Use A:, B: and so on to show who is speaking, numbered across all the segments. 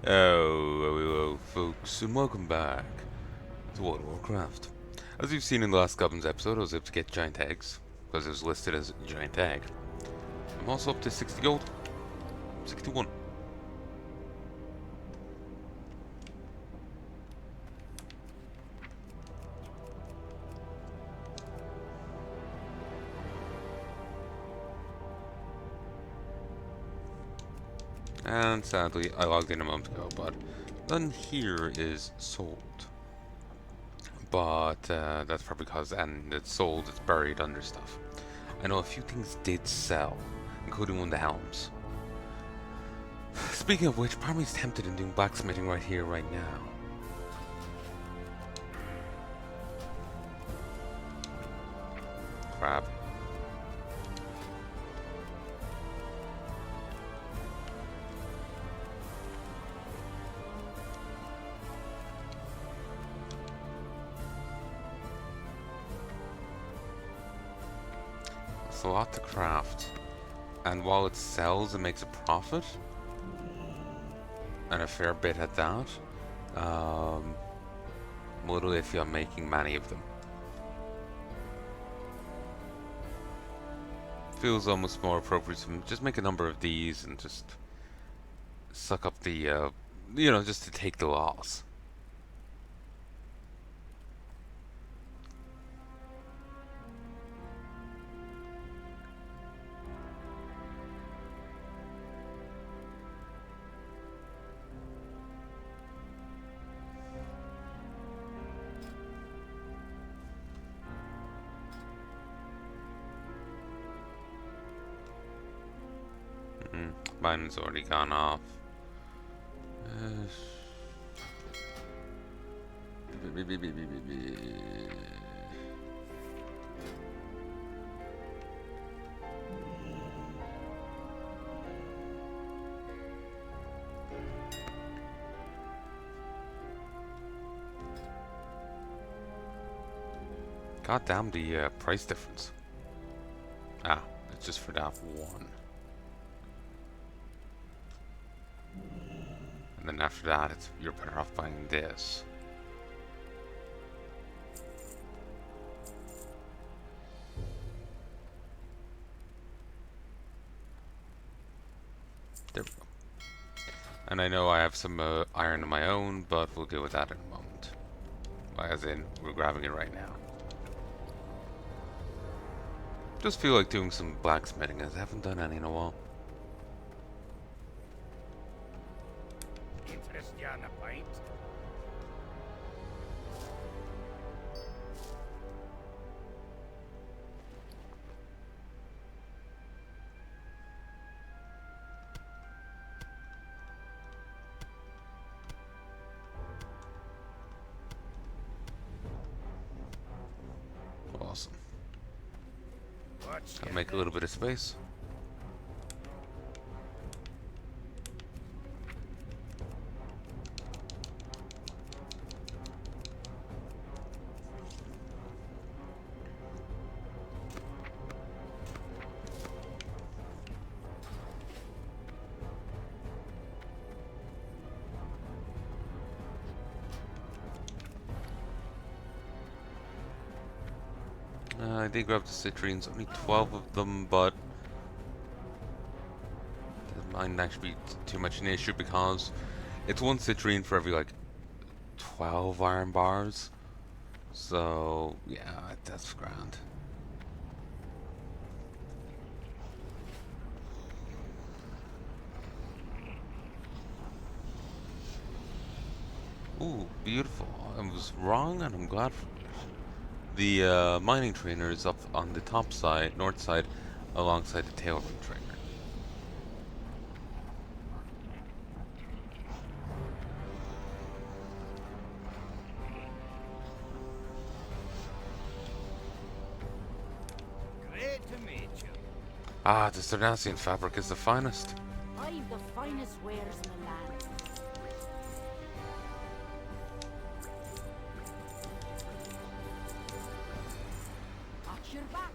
A: Hello, folks, and welcome back to World of Warcraft. As you've seen in the last Goblins episode, I was able to get giant eggs, because it was listed as a giant egg. I'm also up to 60 gold. 61. And sadly, I logged in a moment ago, but none here is sold. But that's probably because, and it's sold, it's buried under stuff. I know a few things did sell, including one of the helms. Speaking of which, part of me is tempted in doing blacksmithing right here, right now. Crap. It's a lot to craft, and while it sells and makes a profit, and a fair bit at that, I'm a little iffy on making many of them. Feels almost more appropriate to just make a number of these and just suck up the, just to take the loss. Mine's already gone off. God damn the price difference. Ah, it's just for that one. And then after that, you're better off buying this. There we go. And I know I have some iron of my own, but we'll deal with that in a moment. As in, we're grabbing it right now. Just feel like doing some blacksmithing, as I haven't done any in a while.
B: Interest you on a pint?
A: Awesome. I'll make a little bit of space. I did grab the citrines, only 12 of them, but it might actually be too much an issue because it's one citrine for every like 12 iron bars. So yeah, that's grand. Ooh, beautiful. I was wrong and I'm glad for it. The mining trainer is up on the top side, north side, alongside the tail ring trainer.
B: Great to meet you.
A: Ah, the Sardassian fabric is the finest.
C: I've the finest wares in the land. Watch your back.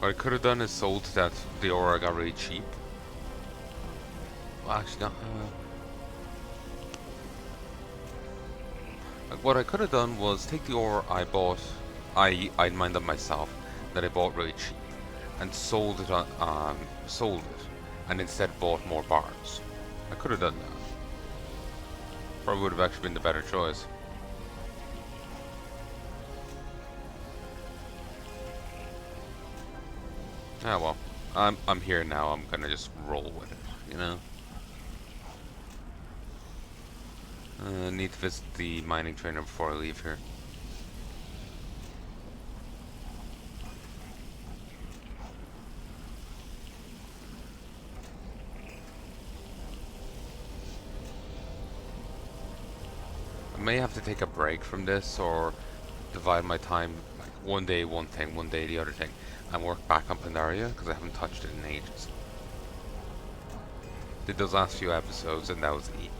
A: What I could have done is sold that the ore I got really cheap. Well, actually, not. Like, what I could have done was take the ore I bought. I mined up myself that I bought really cheap, and sold it sold it, and instead bought more bars. I could have done that. Probably would have actually been the better choice. Ah well, I'm here now. I'm gonna just roll with it, you know. Need to visit the mining trainer before I leave here. I may have to take a break from this or divide my time, like one day one thing, one day the other thing, and work back on Pandaria because I haven't touched it in ages. Did those last few episodes and that was it.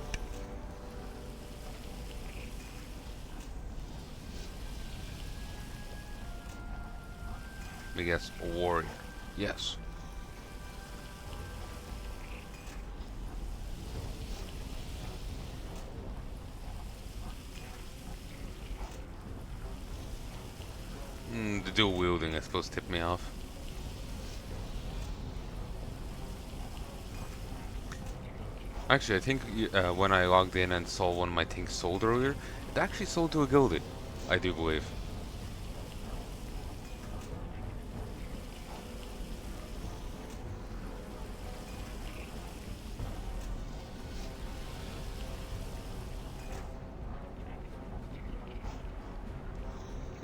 A: I guess a warrior. Yes. The dual wielding I suppose tipped me off. Actually, I think when I logged in and saw one of my things sold earlier, it actually sold to a guildie, I do believe.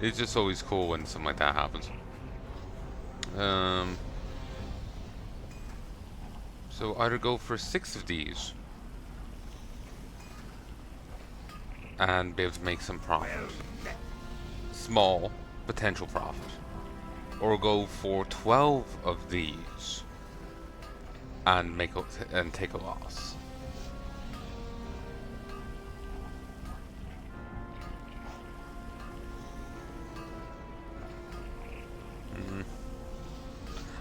A: It's just always cool when something like that happens. So either go for 6 of these and be able to make some profit. Small potential profit. Or go for 12 of these and take a loss.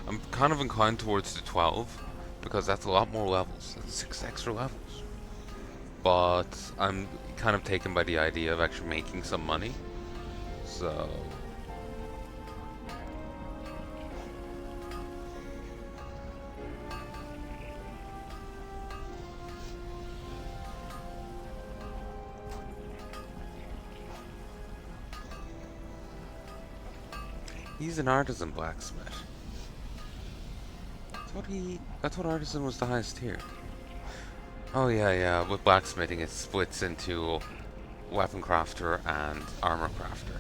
A: I'm kind of inclined towards the 12 because that's a lot more levels. That's 6 extra levels. But I'm kind of taken by the idea of actually making some money. So he's an artisan blacksmith. I thought artisan was the highest tier. Oh yeah. With blacksmithing, it splits into weapon crafter and armor crafter.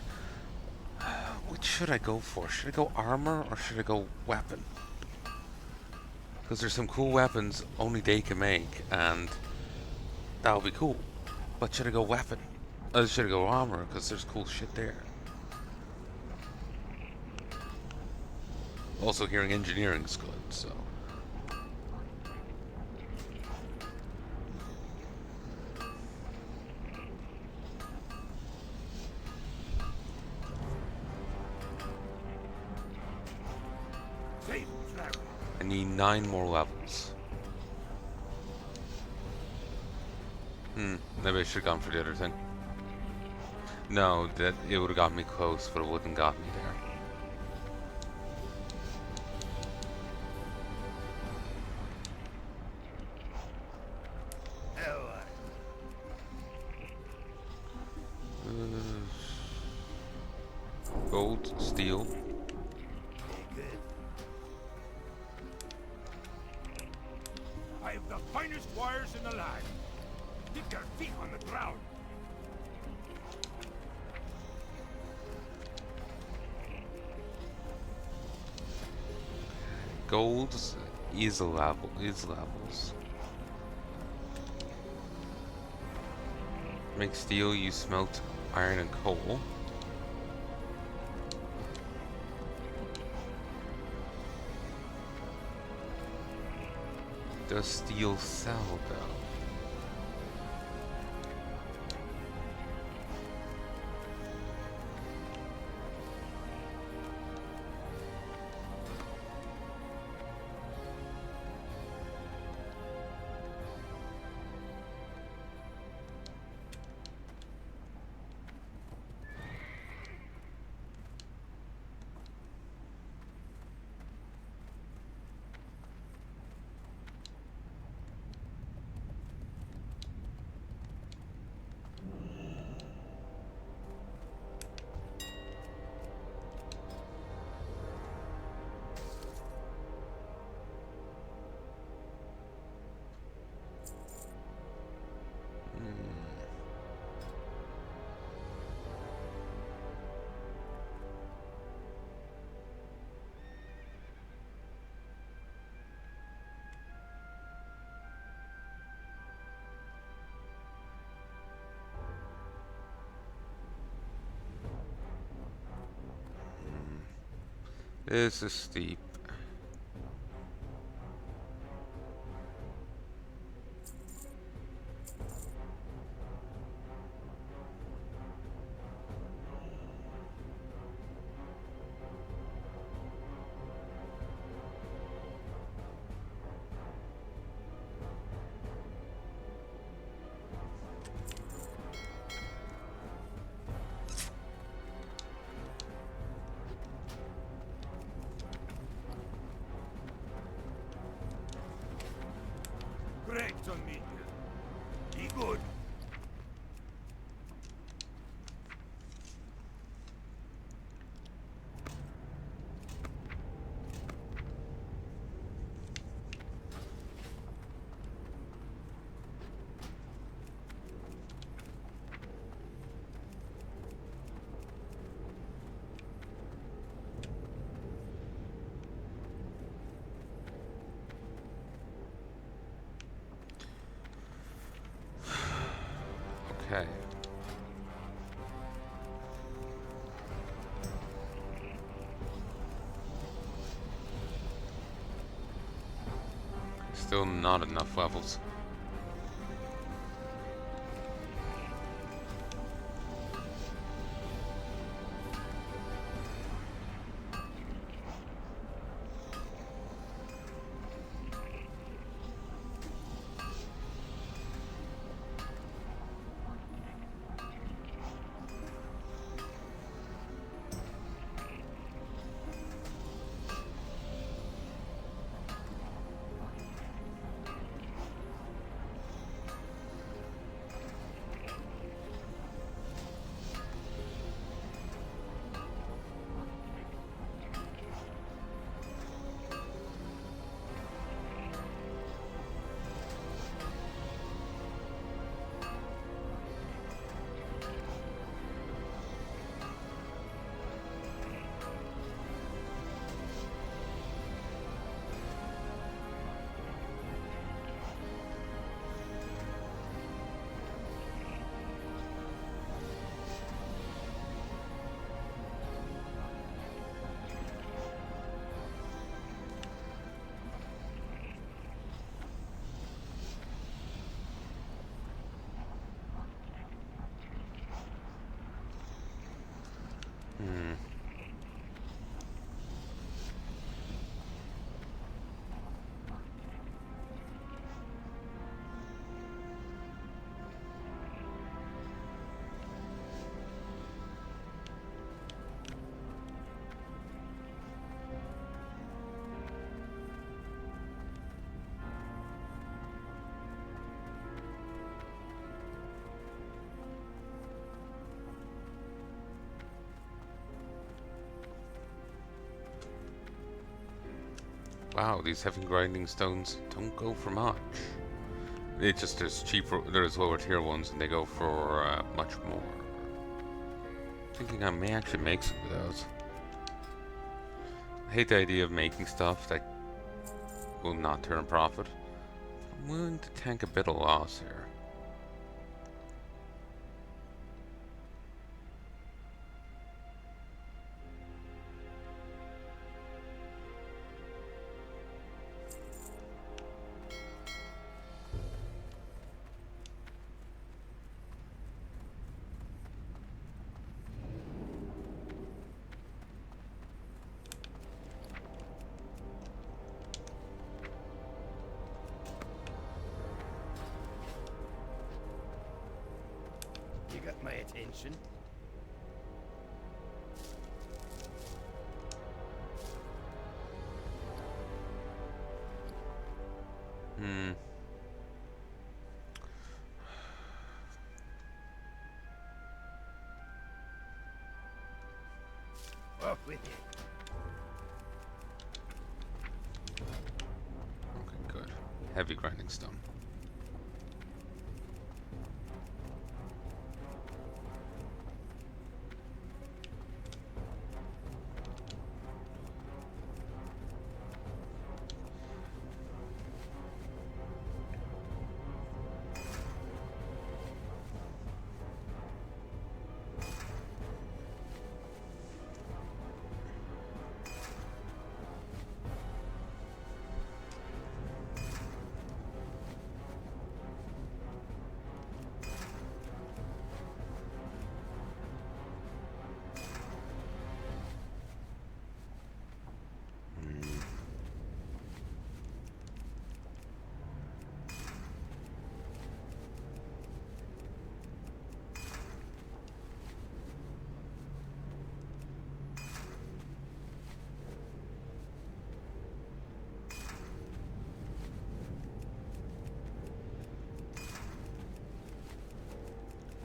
A: Which should I go for? Should I go armor or should I go weapon? Because there's some cool weapons only they can make, and that'll be cool. But should I go weapon? Should I go armor? Because there's cool shit there. Also, hearing engineering's good, so. I need 9 more levels. Maybe I should have gone for the other thing. No, that it would have got me close, but it wouldn't got me there. Gold, steel.
B: I have the finest wires in the land. Dig their feet on the ground.
A: Gold is levels. Make steel, you smelt iron and coal. Does steel sell though? This is steep.
B: Great to meet you. Be good.
A: Okay. Still not enough levels. Wow, these heavy grinding stones don't go for much. It just there's lower tier ones and they go for much more. Thinking I may actually make some of those. I hate the idea of making stuff that will not turn a profit. I'm willing to tank a bit of loss here.
B: You got my attention. Off with you.
A: Okay, good. Heavy grinding stone.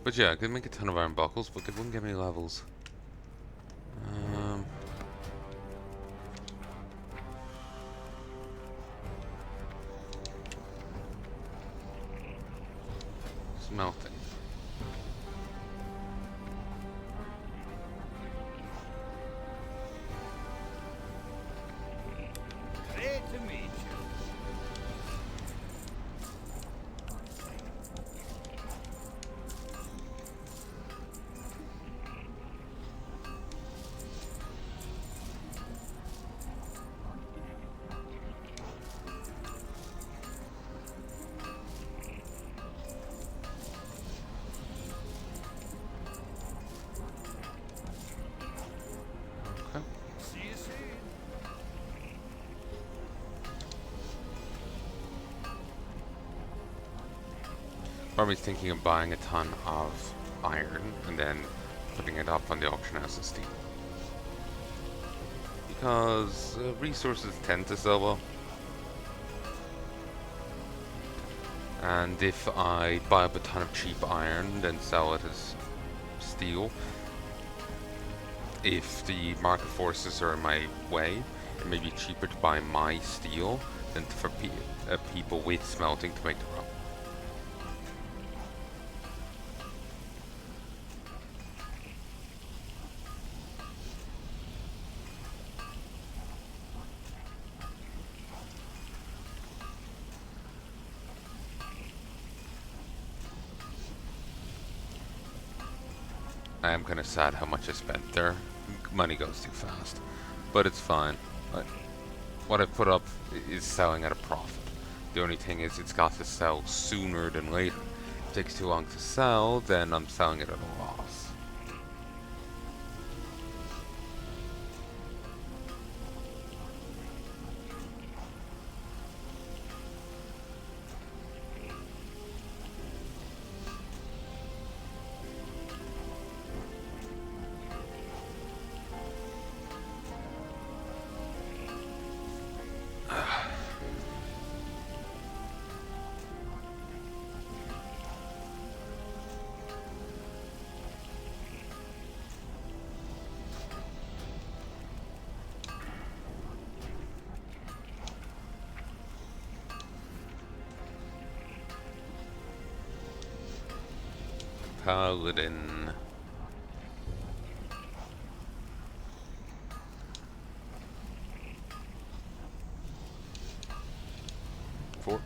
A: But yeah, I could make a ton of iron buckles, but they wouldn't give me levels. Smelting.
B: Great to meet you.
A: Okay.
B: See you soon.
A: Part of me's thinking of buying a ton of iron and then putting it up on the auction house as steel. Because resources tend to sell well. And if I buy up a ton of cheap iron, then sell it as steel, if the market forces are in my way, it may be cheaper to buy my steel than for people with smelting to make the run. I am kind of sad how much I spent there. Money goes too fast, but it's fine. What I put up is selling at a profit. The only thing is it's got to sell sooner than later. If it takes too long to sell, then I'm selling it at a loss. Paladin. Four.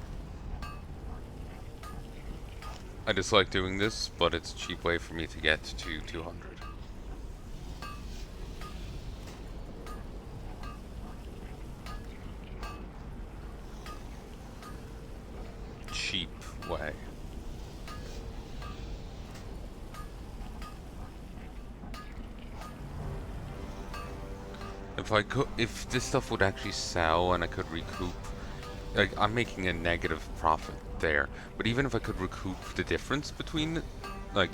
A: I dislike doing this, but it's a cheap way for me to get to 200. Cheap way. If this stuff would actually sell and I could recoup, like I'm making a negative profit there, but even if I could recoup the difference between, like,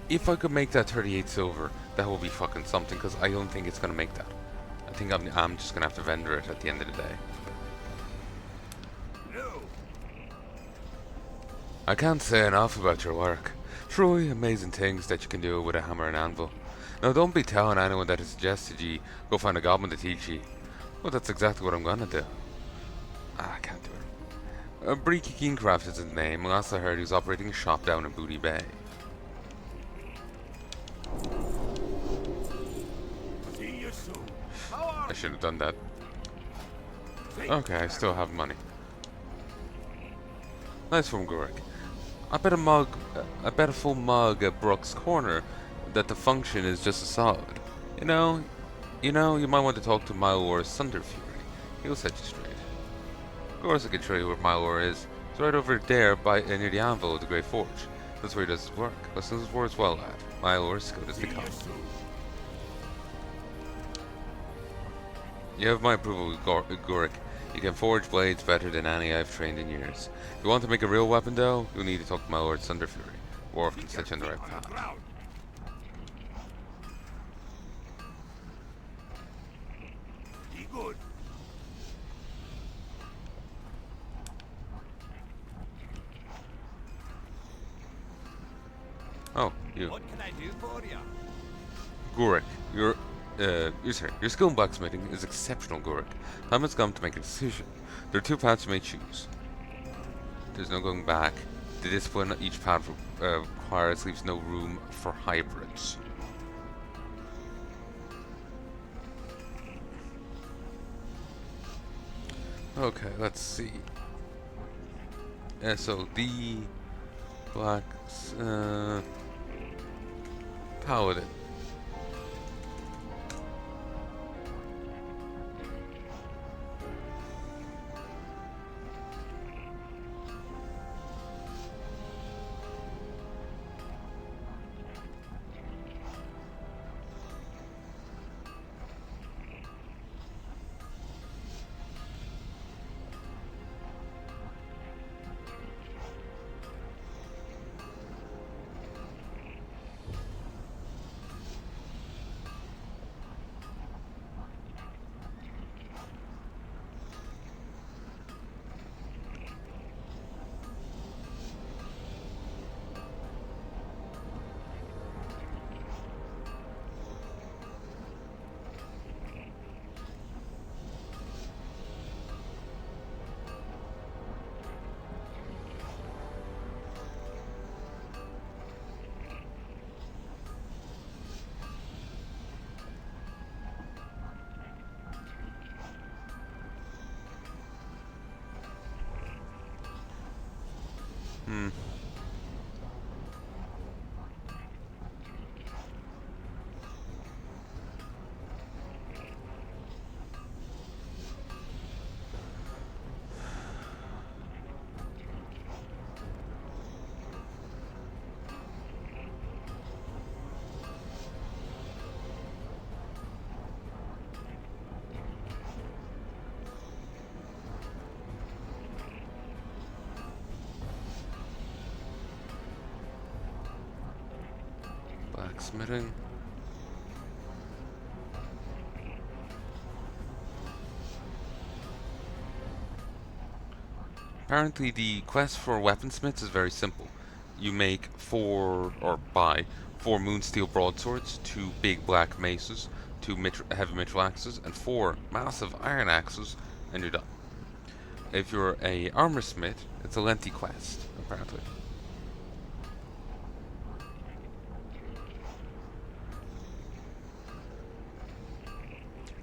A: if I could make that 38 silver, that would be fucking something, because I don't think it's gonna make that. I think I'm just gonna have to vendor it at the end of the day.
B: No.
A: I can't say enough about your work. Truly amazing things that you can do with a hammer and anvil. Now don't be telling anyone that has suggested ye go find a goblin to teach ye. Well, that's exactly what I'm gonna do. I can't do it. Breaky Kingcraft is his name. Last I heard he was operating a shop down in Booty Bay.
B: See you soon. How are
A: I should have done that.
B: you?
A: Okay, I still have money. Nice from Gorik. I bet a full mug at Brooks Corner that the function is just a solid. You know, you might want to talk to Milor's Thunder Fury. He'll set you straight. Of course I can show you where Milor is. It's right over there near the anvil of the Great Forge. That's where he does his work. Listen to his words well, lad. Milor's good as they
B: See
A: come.
B: you soon.
A: You have my approval, Gorik. You can forge blades better than any I've trained in years. If you want to make a real weapon, though, you'll need to talk to my Lord Thunder Fury. Worf can set you on the right
B: On the
A: path.
B: ground. Be good.
A: Oh, you.
D: What can I do for you?
A: Gurik, your skill in blacksmithing is exceptional, Gurik. Time has come to make a decision. There are two paths you may choose. There's no going back. The discipline each path requires leaves no room for hybrids. Okay, let's see. So the black paladin. Hmm. Blacksmithing. Apparently the quest for weaponsmiths is very simple. You make buy 4 moonsteel broadswords, 2 big black maces, 2 heavy mithril axes, and 4 massive iron axes, and you're done. If you're a armor smith, it's a lengthy quest, apparently.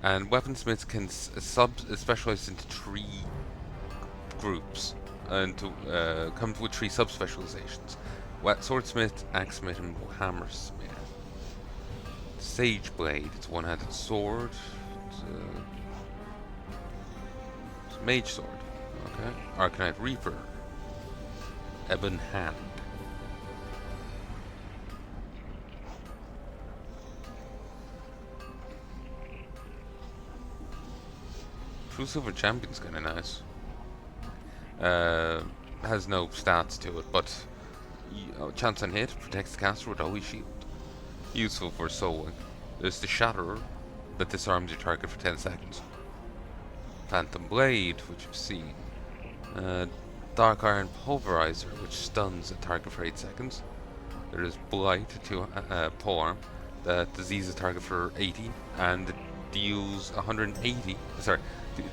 A: And weaponsmiths can specialize into 3 groups and come with 3 subspecializations: swordsmith, axesmith, and hammersmith. Sage blade, it's a one-handed sword. It's a mage sword. Okay. Arcanite reaper, ebon hand. True silver champion's kind of nice. Has no stats to it, but chance on hit protects the caster with holy shield. Useful for soloing. There's the Shatterer that disarms your target for 10 seconds. Phantom Blade, which you've seen. Dark Iron Pulverizer, which stuns a target for 8 seconds. There is Blight, polearm, that diseases a target for 80 and deals 180. Sorry,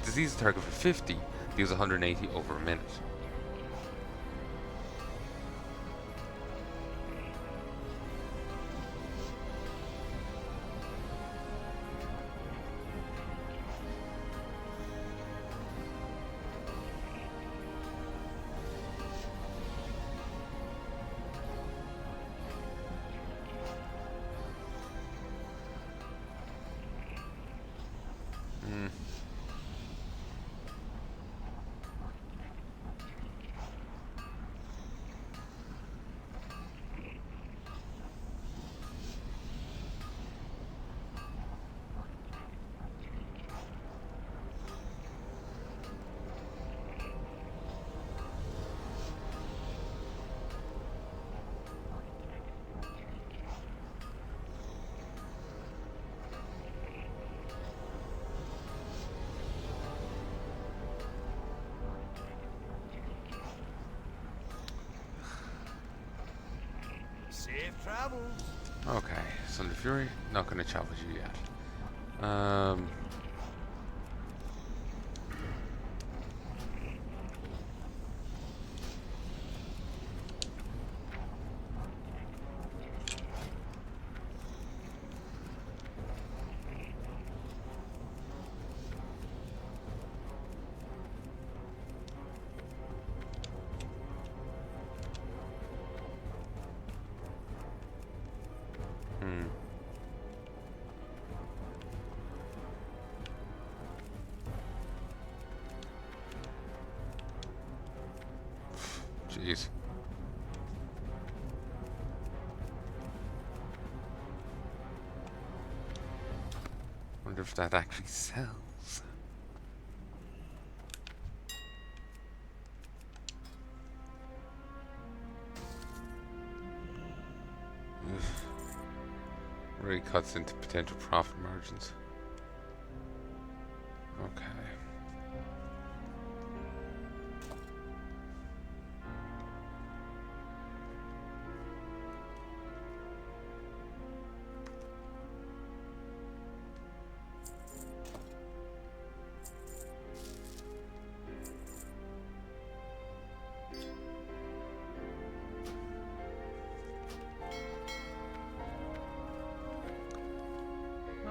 A: diseases a target for 50, deals 180 over a minute.
B: Safe travels.
A: Okay, Thunder Fury, not gonna challenge you yet. Jeez. Wonder if that actually sells. Really cuts into potential profit margins. Okay.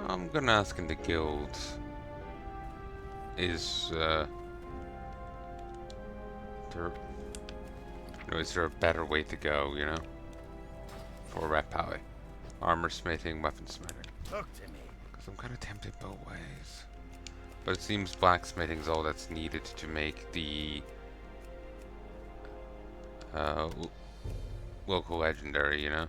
A: I'm gonna ask in the guild, is is there a better way to go, you know? For rep power. Armor smithing, weapon smithing.
B: Talk to me.
A: Because I'm kind of tempted both ways. But it seems blacksmithing is all that's needed to make the local legendary, you know?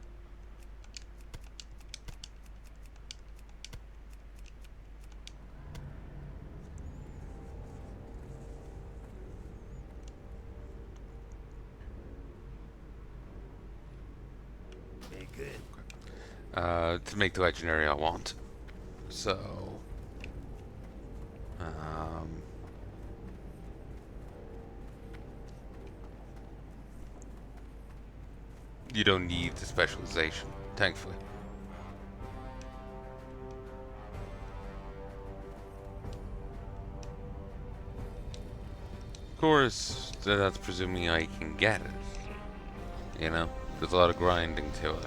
B: Be good.
A: To make the legendary I want. So, you don't need the specialization, thankfully. Of course, that's presuming I can get it. You know, there's a lot of grinding to it.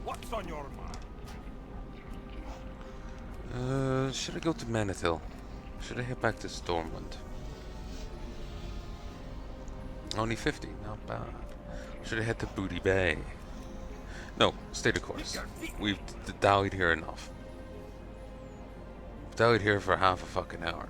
B: What's on your mind?
A: Should I go to Manethil? Should I head back to Stormwind? Only 50, not bad. Should I head to Booty Bay? No, stay the course. We've dallied here enough. We've dallied here for half a fucking hour.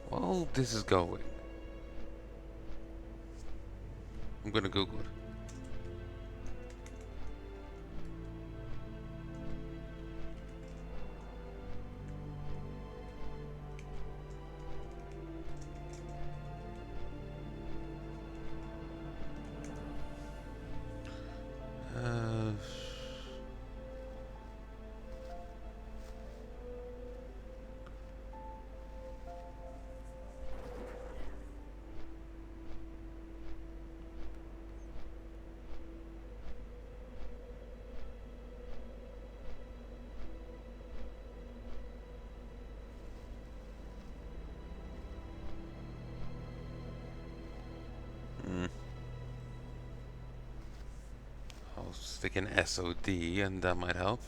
A: Well, this is going. I'm gonna Google it. I'll stick an SOD and that might help.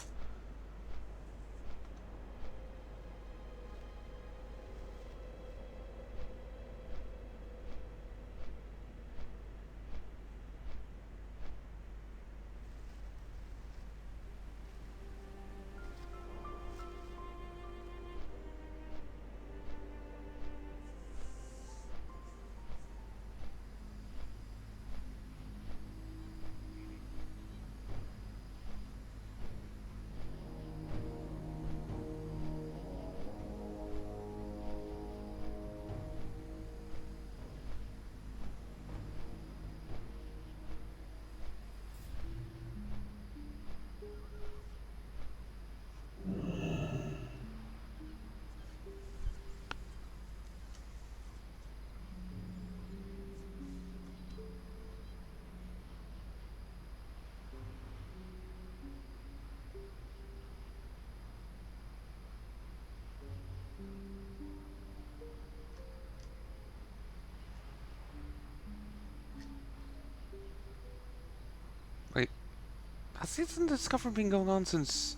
A: Hasn't the discovery been going on since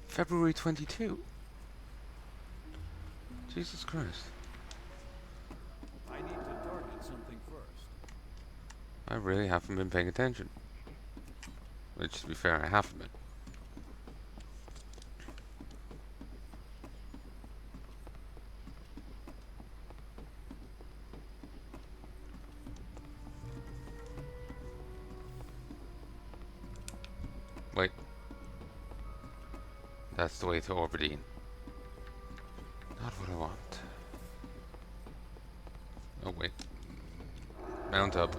A: February 22? Jesus Christ.
B: I need to target something first.
A: I really haven't been paying attention. Which, to be fair, I haven't been. Wait. That's the way to Orberdine. Not what I want. Oh, wait. Mount up.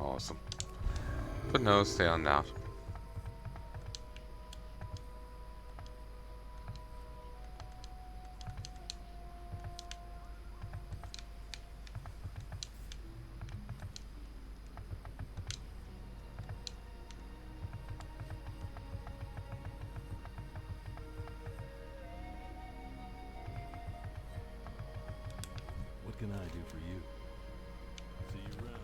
A: Awesome. But no, stay on that.
B: What can I do for you? See you around.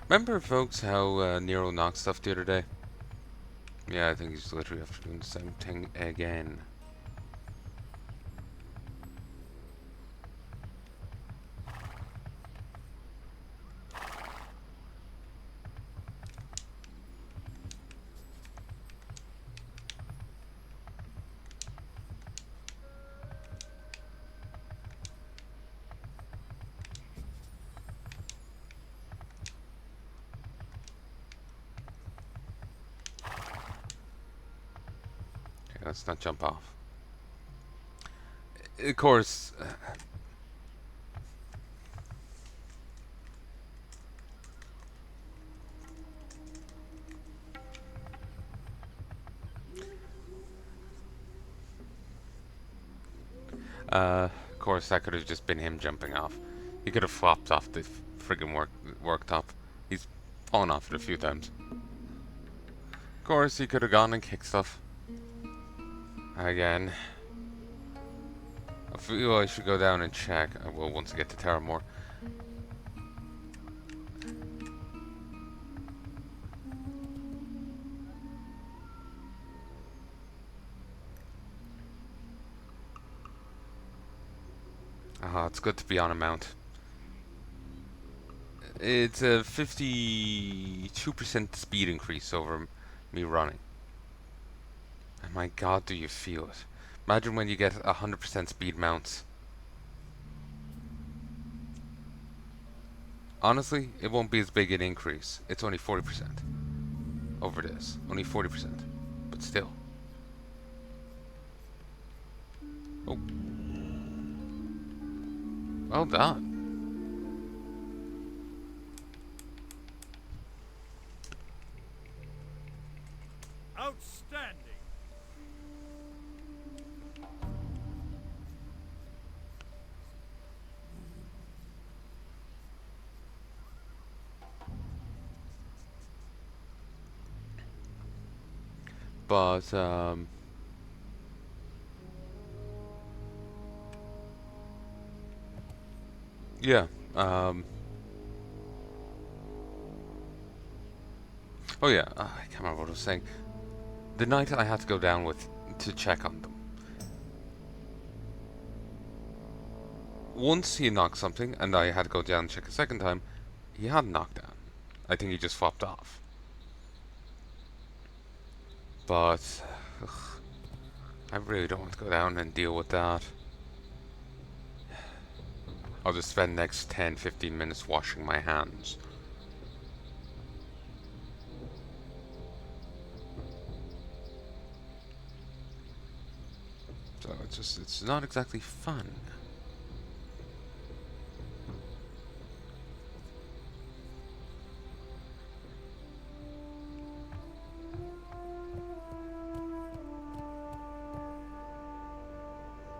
A: Remember, folks, how Nero knocked stuff the other day? Yeah, I think he's literally after doing the same thing again. Okay, let's not jump off. Of course, that could have just been him jumping off. He could have flopped off the friggin' worktop. He's fallen off it a few times. Of course, he could have gone and kicked stuff. Again. I feel I should go down and check. I will once I get to Terramore. It's good to be on a mount. It's a 52% speed increase over me running. And my god, do you feel it. Imagine when you get 100% speed mounts. Honestly, it won't be as big an increase. It's only 40% over this. Only 40%. But still. Oh. Well done.
B: Outstanding.
A: But, yeah, oh yeah, I can't remember what I was saying. The night I had to go down with to check on them. Once he knocked something, and I had to go down and check a second time, he hadn't knocked down. I think he just flopped off. But, ugh, I really don't want to go down and deal with that. I'll just spend the next 10-15 minutes washing my hands. So it's not exactly fun.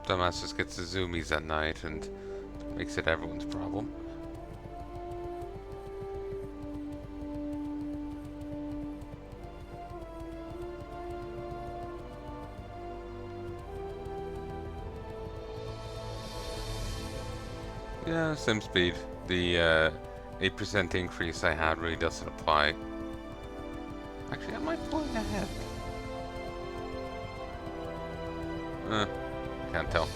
A: Dumbass just gets the zoomies at night and makes it everyone's problem. Yeah, same speed. The 8% increase I had really doesn't apply. Actually, I might pull it ahead. Can't tell.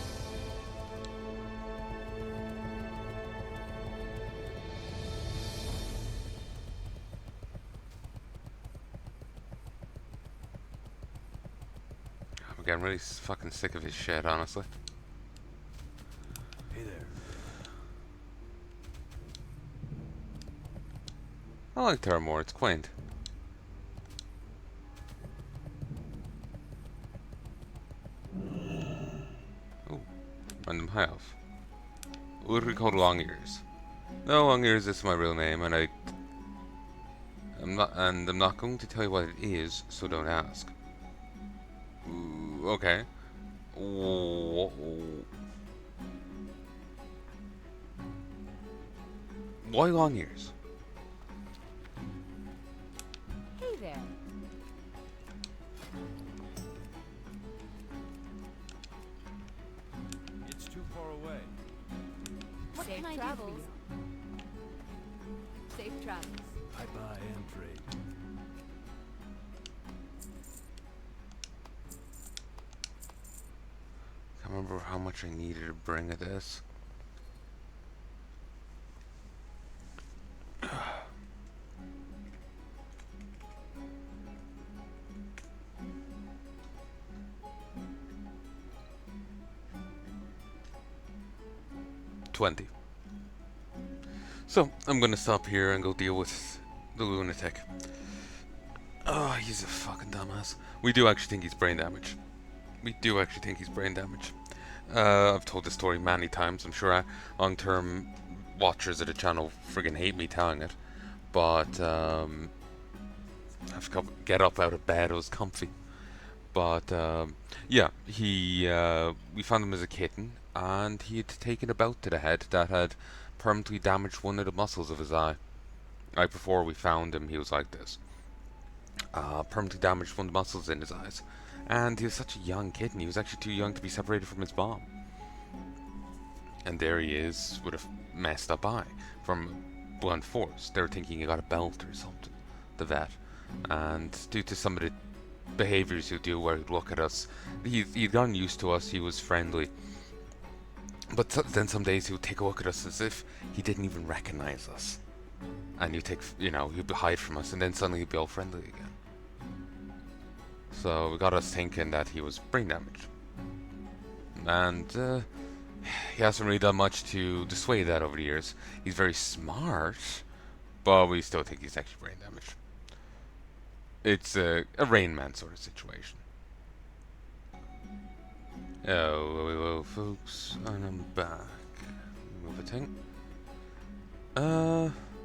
A: I'm getting really fucking sick of his shit, honestly.
B: Hey there.
A: I like Terramore, it's quaint. Oh, random high elf. Literally called Long Ears. No, Long Ears is my real name, and I'm not going to tell you what it is, so don't ask. Ooh, okay. Why Long Ears?
C: Hey there.
B: It's too far away.
C: What
D: Safe
C: can I
D: travels.
C: do for you?
D: Safe travels.
B: I buy and trade.
A: Can't remember how much I needed to bring of this. $20. So, I'm gonna stop here and go deal with the lunatic. Oh, he's a fucking dumbass. We do actually think he's brain damage. We do actually think he's brain damage. I've told this story many times. I'm sure long-term watchers of the channel friggin' hate me telling it. But, I have to get up out of bed. It was comfy. But, yeah, we found him as a kitten, and he had taken a bout to the head that had permanently damaged one of the muscles of his eye. Right before we found him, he was like this. Permanently damaged one of the muscles in his eyes. And he was such a young kitten, he was actually too young to be separated from his mom. And there he is with a messed up eye from blunt force. They were thinking he got a belt or something, the vet. And due to some of the behaviors he'd do where he'd look at us, he'd gotten used to us, he was friendly. But then some days he would take a look at us as if he didn't even recognize us. And he'd hide from us, and then suddenly he'd be all friendly again. So we got us thinking that he was brain damaged. And he hasn't really done much to dissuade that over the years. He's very smart, but we still think he's actually brain damaged. It's a Rain Man sort of situation. Oh, hello folks, and I'm back. Move a thing.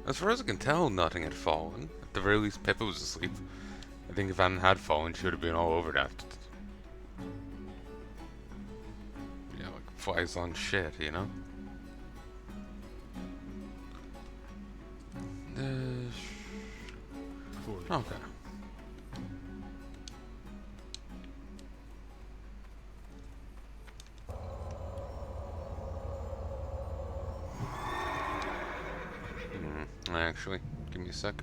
A: As far as I can tell, nothing had fallen. At the very least, Pippa was asleep. I think if Anne had fallen, she would have been all over that. You know, like flies on shit, you know? Okay. Actually, give me a sec.